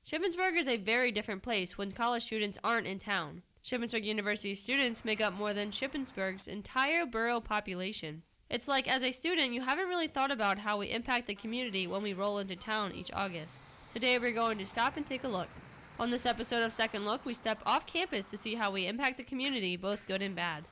Shippensburg is a very different place when college students aren't in town. Shippensburg University students make up more than Shippensburg's entire borough population. It's like as a student, you haven't really thought about how we impact the community when we roll into town each August. Today we're going to stop and take a look. On this episode of Second Look, we step off campus to see how we impact the community, both good and bad.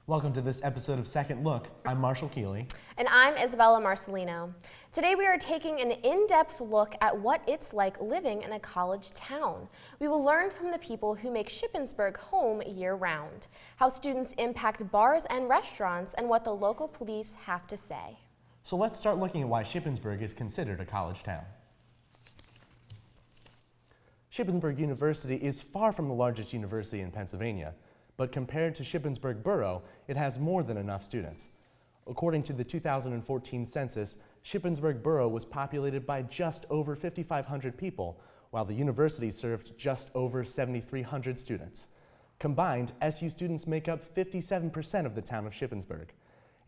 Welcome to this episode of Second Look. I'm Marshall Keeley. And I'm Isabella Marcelino. Today we are taking an in-depth look at what it's like living in a college town. We will learn from the people who make Shippensburg home year-round, how students impact bars and restaurants, and what the local police have to say. So let's start looking at why Shippensburg is considered a college town. Shippensburg University is far from the largest university in Pennsylvania, but compared to Shippensburg Borough, it has more than enough students. According to the 2014 census, Shippensburg Borough was populated by just over 5,500 people, while the university served just over 7,300 students. Combined, SU students make up 57% of the town of Shippensburg,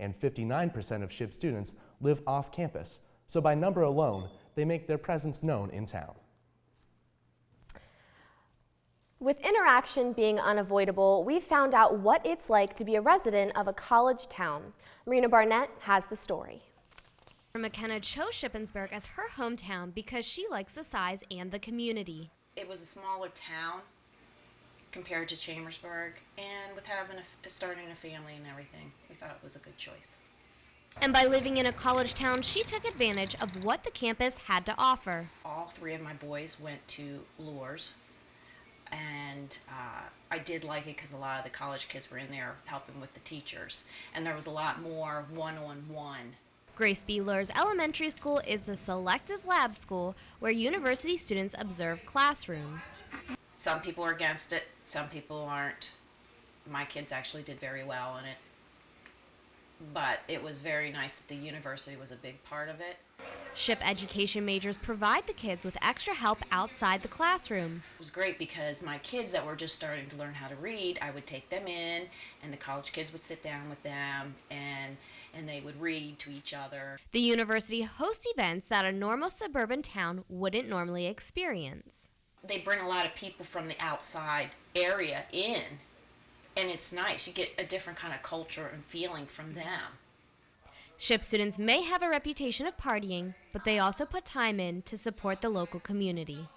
and 59% of SHIP students live off campus, so by number alone, they make their presence known in town. With interaction being unavoidable, we found out what it's like to be a resident of a college town. Marina Barnett has the story. McKenna chose Shippensburg as her hometown because she likes the size and the community. It was a smaller town compared to Chambersburg, and with having starting a family and everything, we thought it was a good choice. And by living in a college town, she took advantage of what the campus had to offer. All three of my boys went to Lours, and I did like it because a lot of the college kids were in there helping with the teachers, and there was a lot more one-on-one. Grace B. Lours Elementary School is a selective lab school where university students observe classrooms. Some people are against it, some people aren't. My kids actually did very well in it, but it was very nice that the university was a big part of it. SHIP education majors provide the kids with extra help outside the classroom. It was great because my kids that were just starting to learn how to read, I would take them in, and the college kids would sit down with them, and they would read to each other. The university hosts events that a normal suburban town wouldn't normally experience. They bring a lot of people from the outside area in, and it's nice. You get a different kind of culture and feeling from them. SHIP students may have a reputation of partying, but they also put time in to support the local community.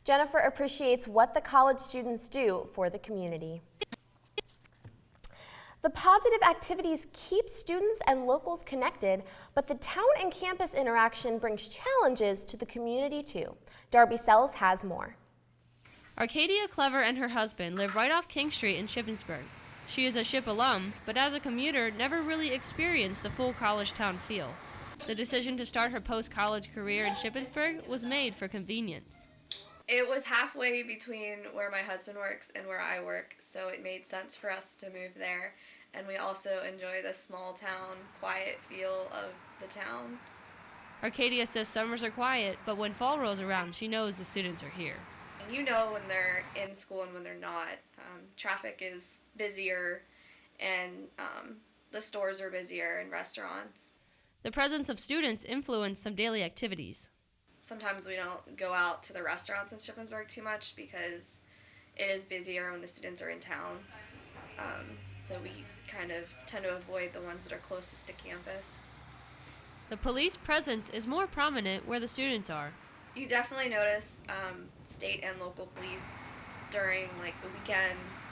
Jennifer appreciates what the college students do for the community. The positive activities keep students and locals connected, but the town and campus interaction brings challenges to the community too. Darby Sells has more. Arcadia Clever and her husband live right off King Street in Shippensburg. She is a SHIP alum, but as a commuter, never really experienced the full college town feel. The decision to start her post-college career in Shippensburg was made for convenience. It was halfway between where my husband works and where I work, so it made sense for us to move there. And we also enjoy the small town, quiet feel of the town. Arcadia says summers are quiet, but when fall rolls around, she knows the students are here. And you know when they're in school and when they're not. Traffic is busier, and the stores are busier and restaurants. The presence of students influence some daily activities. Sometimes we don't go out to the restaurants in Shippensburg too much because it is busier when the students are in town. So we kind of tend to avoid the ones that are closest to campus. The police presence is more prominent where the students are. You definitely notice state and local police during the weekends,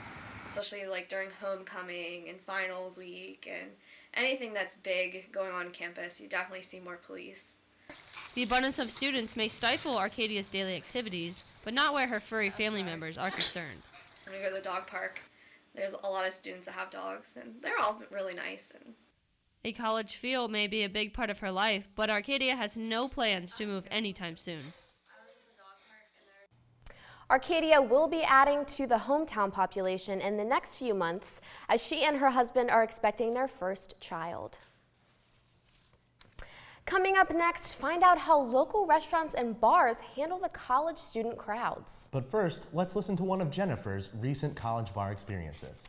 especially during homecoming and finals week and anything that's big going on campus. You definitely see more police. The abundance of students may stifle Arcadia's daily activities, but not where her furry family members are concerned. When we go to the dog park, there's a lot of students that have dogs, and they're all really nice. A college feel may be a big part of her life, but Arcadia has no plans to move anytime soon. Arcadia will be adding to the hometown population in the next few months as she and her husband are expecting their first child. Coming up next, find out how local restaurants and bars handle the college student crowds. But first, let's listen to one of Jennifer's recent college bar experiences.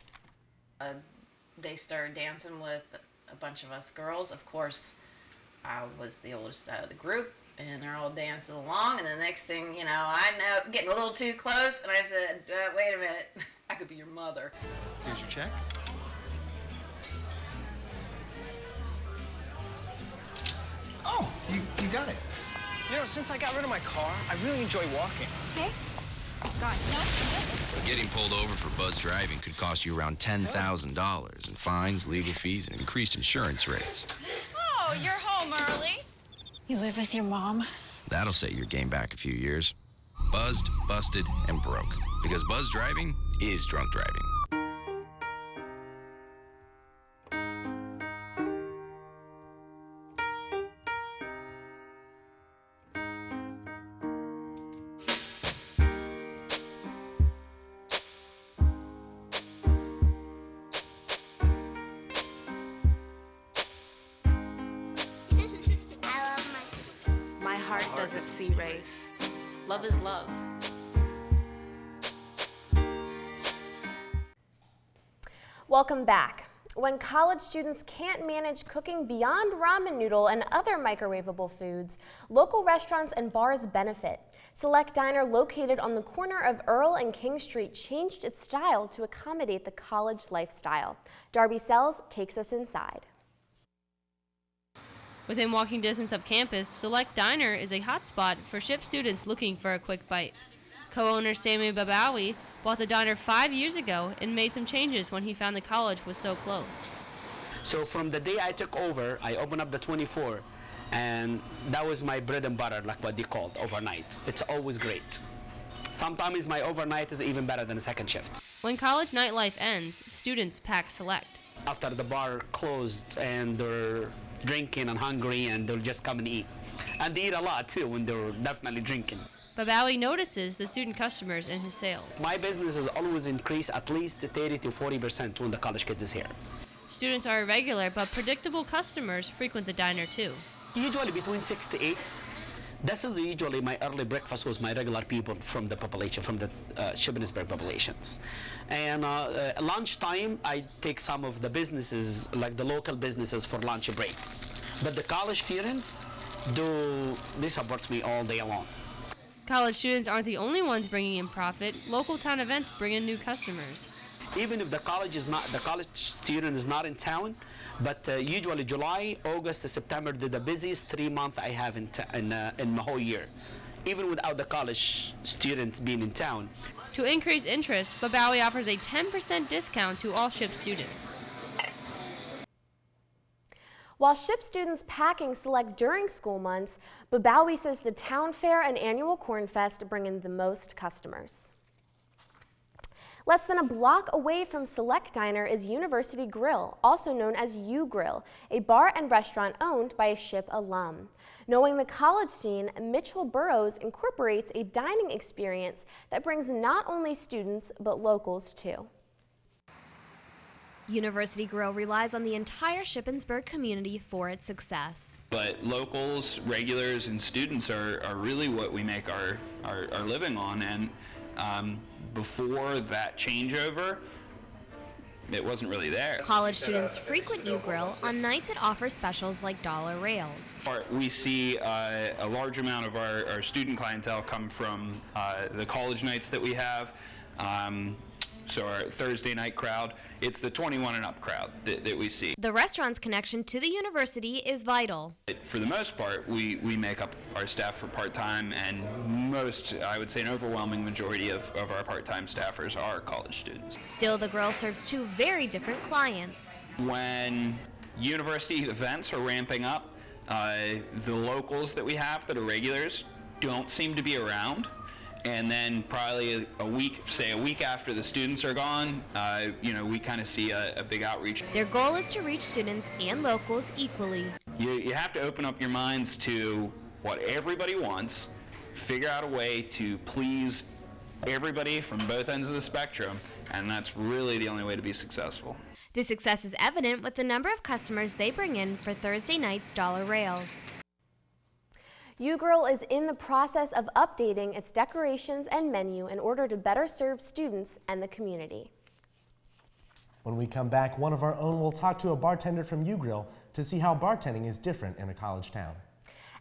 They started dancing with a bunch of us girls. Of course, I was the oldest out of the group, and they're all dancing along, and the next thing, you know, I know, getting a little too close, and I said, wait a minute, I could be your mother. Here's your check. Oh, you got it. You know, since I got rid of my car, I really enjoy walking. Okay. God, no. Getting pulled over for buzz driving could cost you around $10,000 in fines, legal fees, and increased insurance rates. Oh, you're home early. You live with your mom? That'll set your game back a few years. Buzzed, busted, and broke. Because buzz driving is drunk driving. My heart doesn't see race. Love is love. Welcome back. When college students can't manage cooking beyond ramen noodle and other microwavable foods, local restaurants and bars benefit. Select Diner, located on the corner of Earl and King Street, changed its style to accommodate the college lifestyle. Darby Sells takes us inside. Within walking distance of campus, Select Diner is a hotspot for SHIP students looking for a quick bite. Co-owner Sammy Babawi bought the diner 5 years ago and made some changes when he found the college was so close. So from the day I took over, I opened up the 24, and that was my bread and butter, like what they called overnight. It's always great. Sometimes my overnight is even better than a second shift. When college nightlife ends, students pack Select. After the bar closed and they're drinking and hungry, and they'll just come and eat. And they eat a lot too when they're definitely drinking. Babawi notices the student customers in his sale. My business has always increased at least 30 to 40% when the college kids is here. Students are irregular, but predictable customers frequent the diner too. Usually between 6 to 8. This is usually my early breakfast was my regular people from the population, from the Shippensburg populations. And lunchtime, I take some of the businesses, like the local businesses, for lunch breaks. But the college students, they support me all day long. College students aren't the only ones bringing in profit. Local town events bring in new customers. Even if the college student is not in town, but usually July, August, September, they're the busiest 3 months I have in my whole year, even without the college students being in town. To increase interest, Babawi offers a 10% discount to all SHIP students. While SHIP students packing Select during school months, Babawi says the town fair and annual Corn Fest bring in the most customers. Less than a block away from Select Diner is University Grill, also known as U Grill, a bar and restaurant owned by a SHIP alum. Knowing the college scene, Mitchell Burrows incorporates a dining experience that brings not only students, but locals too. University Grill relies on the entire Shippensburg community for its success. But locals, regulars, and students are really what we make our living on, and before that changeover, it wasn't really there. College students frequent U Grill on nights it offers specials like dollar rails. We see a large amount of our student clientele come from the college nights that we have. So our Thursday night crowd, it's the 21 and up crowd that we see. The restaurant's connection to the university is vital. For the most part, we make up our staff for part-time, and I would say an overwhelming majority of our part-time staffers are college students. Still, the grill serves two very different clients. When university events are ramping up, the locals that we have that are regulars don't seem to be around. And then probably a week after the students are gone, we kind of see a big outreach. Their goal is to reach students and locals equally. You have to open up your minds to what everybody wants, figure out a way to please everybody from both ends of the spectrum, and that's really the only way to be successful. The success is evident with the number of customers they bring in for Thursday night's dollar rails. U Grill is in the process of updating its decorations and menu in order to better serve students and the community. When we come back, one of our own will talk to a bartender from U Grill to see how bartending is different in a college town.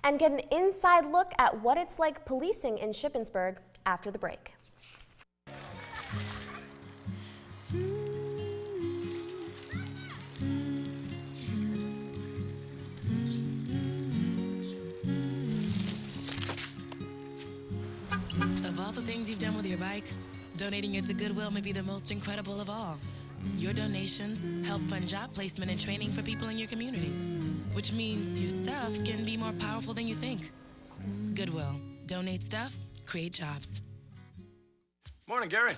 And get an inside look at what it's like policing in Shippensburg after the break. Of all the things you've done with your bike, donating it to Goodwill may be the most incredible of all. Your donations help fund job placement and training for people in your community, which means your stuff can be more powerful than you think. Goodwill. Donate stuff, create jobs. Morning, Gary.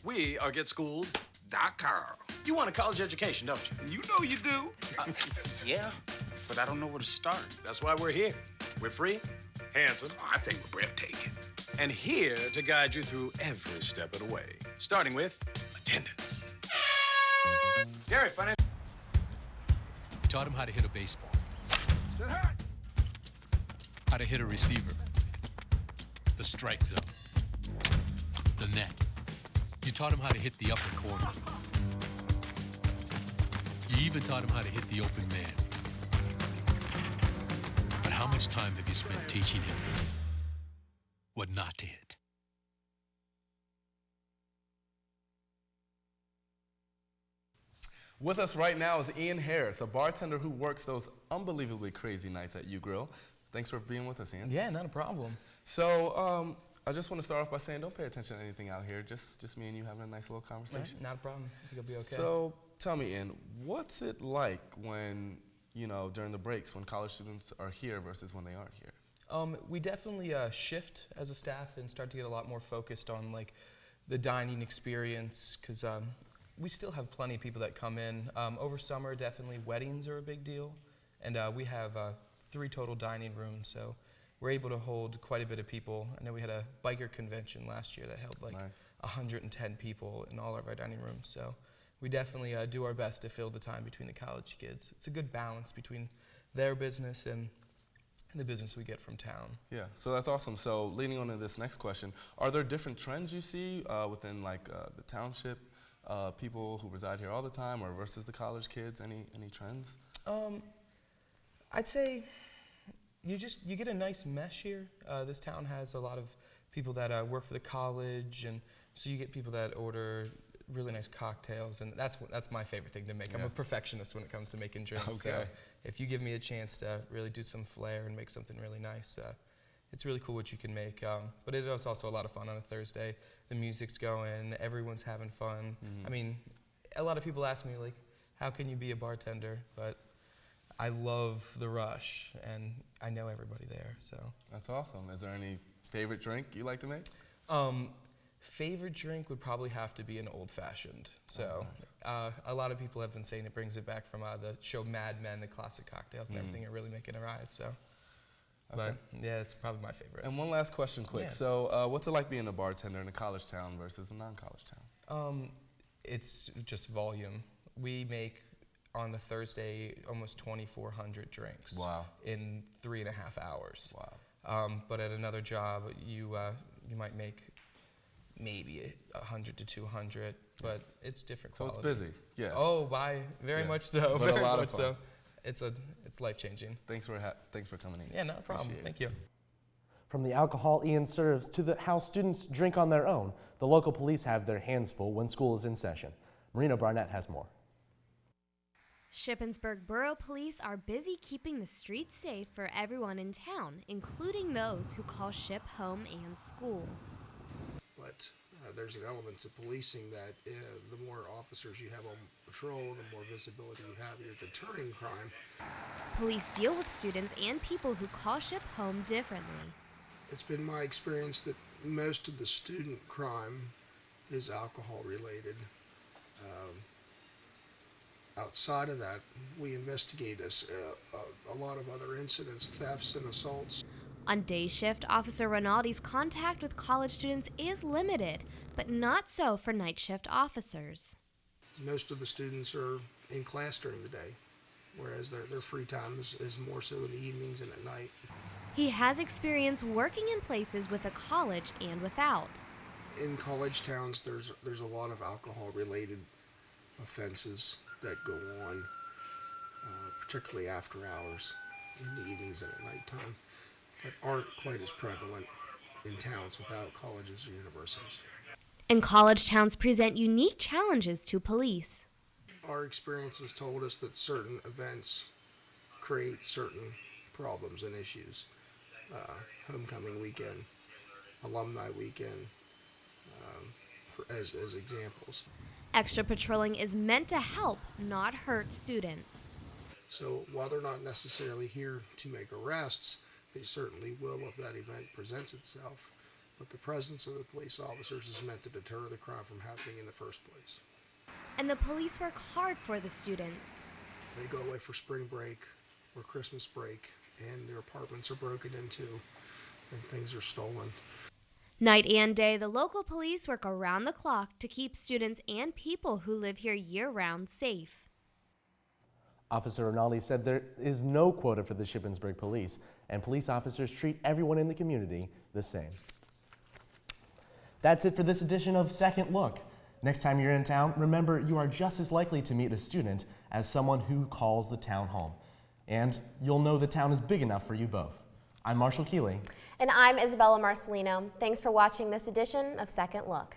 We are GetSchooled.com. You want a college education, don't you? You know you do. Yeah, but I don't know where to start. That's why we're here. We're free, handsome. I think we're breathtaking. And here to guide you through every step of the way, starting with attendance. Gary, finance. We taught him how to hit a baseball, how to hit a receiver, the strike zone, the net. You taught him how to hit the upper corner. You even taught him how to hit the open man. But how much time have you spent teaching him what not to hit? With us right now is Ian Harris, a bartender who works those unbelievably crazy nights at U Grill. Thanks for being with us, Ian. Yeah, not a problem. So, I just want to start off by saying don't pay attention to anything out here. Just me and you having a nice little conversation. Not a problem. I think it'll be okay. So, tell me, Ian, what's it like when, during the breaks, when college students are here versus when they aren't here? We definitely shift as a staff and start to get a lot more focused on like the dining experience because we still have plenty of people that come in. Over summer, definitely weddings are a big deal, and we have 3 total dining rooms, so we're able to hold quite a bit of people. I know we had a biker convention last year that held like 110 people in all of our dining rooms, so we definitely do our best to fill the time between the college kids. It's a good balance between their business and the business we get from town. Yeah, so that's awesome. So leading on to this next question, are there different trends you see within like the township, people who reside here all the time or versus the college kids? Any trends? I'd say you get a nice mesh here. This town has a lot of people that work for the college, and so you get people that order really nice cocktails, and that's my favorite thing to make. Yeah. I'm a perfectionist when it comes to making drinks. Okay. So if you give me a chance to really do some flair and make something really nice, it's really cool what you can make. But it is also a lot of fun on a Thursday. The music's going, everyone's having fun. Mm-hmm. I mean, a lot of people ask me like, how can you be a bartender? But I love the rush, and I know everybody there, so. That's awesome. Is there any favorite drink you like to make? Favorite drink would probably have to be an old-fashioned. So a lot of people have been saying it brings it back from the show Mad Men, the classic cocktails and everything are really making a rise. So, but yeah, it's probably my favorite. And one last question, quick. Yeah. So, what's it like being a bartender in a college town versus a non-college town? It's just volume. We make on the Thursday almost 2,400 drinks. Wow. In 3.5 hours. Wow. But at another job, you might make maybe 100 to 200, but it's different quality. So it's busy, yeah. Oh, very much so. But very a lot much of fun. So. It's life-changing. Thanks for coming in. Yeah, not a problem. Thank you. From the alcohol Ian serves to how students drink on their own, the local police have their hands full when school is in session. Marina Barnett has more. Shippensburg Borough Police are busy keeping the streets safe for everyone in town, including those who call Ship home and school. But there's an element to policing that the more officers you have on patrol, the more visibility you have, you're deterring crime. Police deal with students and people who call Ship home differently. It's been my experience that most of the student crime is alcohol related. Outside of that, we investigate a lot of other incidents, thefts and assaults. On day shift, Officer Rinaldi's contact with college students is limited, but not so for night shift officers. Most of the students are in class during the day, whereas their free time is more so in the evenings and at night. He has experience working in places with a college and without. In college towns, there's a lot of alcohol-related offenses that go on. particularly after hours, in the evenings and at nighttime, that aren't quite as prevalent in towns without colleges or universities. And college towns present unique challenges to police. Our experience has told us that certain events create certain problems and issues. Homecoming weekend, alumni weekend, as examples. Extra patrolling is meant to help, not hurt students. So while they're not necessarily here to make arrests, they certainly will if that event presents itself. But the presence of the police officers is meant to deter the crime from happening in the first place. And the police work hard for the students. They go away for spring break or Christmas break, and their apartments are broken into and things are stolen. Night and day, the local police work around the clock to keep students and people who live here year-round safe. Officer Rinaldi said there is no quota for the Shippensburg Police, and police officers treat everyone in the community the same. That's it for this edition of Second Look. Next time you're in town, remember you are just as likely to meet a student as someone who calls the town home. And you'll know the town is big enough for you both. I'm Marshall Keeley. And I'm Isabella Marcelino. Thanks for watching this edition of Second Look.